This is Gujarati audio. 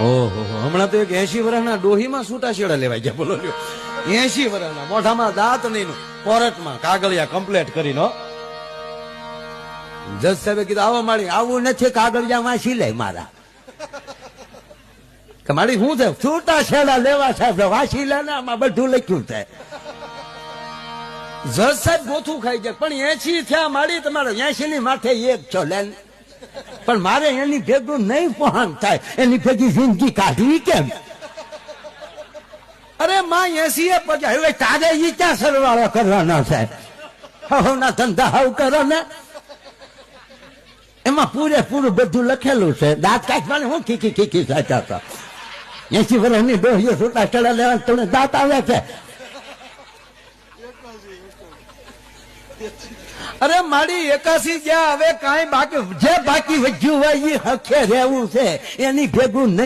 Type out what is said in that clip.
ઓહો, હમણાં તો એક 80 વર્ષના ડોહીમાં છૂટાછેડા લેવાઈ ગયા. બોલો લ્યો, 80 વર્ષના મોઢામાં દાંત નહીં, કોર્ટમાં કાગળિયા કમ્પ્લેટ કરીને હો. જજ સાહેબે કીધું આવો માળી, આવું નથી, કાગળિયામાં સિલાઈ મારા. કે મારી શું છે? છૂટાછેડા લેવા સાહેબ, વાંચી લે ને, આમાં બધું લખ્યું છે. જજ સાહેબ ગોથું ખાઈ ગયા, પણ 80 થયા માળી, તમારે 80 ની માથે એક છો લે. પણ મારે એની ભેગું નહીં પહોંચ થાય, એની ભેગી જિંદગી કાઢવી કેમ? અરે માં 80 પછી હવે તારે ઈ ક્યાં સરવાળો કરવાનો છે? ના ધંધા હાવ કરો ને, એમાં પૂરેપૂરું બધું લખેલું છે. દાંત કાઢવાને હું ખીખી ખીખી સાચા હતા. 80 વર્ષની ડોહીઓ છૂટાછેડા લેવા તમને દાંત આવે છે? અરે મારી 81 જ્યાં હવે કાંઈ બાકી, જે બાકી વધ્યું હોય એ હખે રહેવું છે, એની ભેગું નહીં.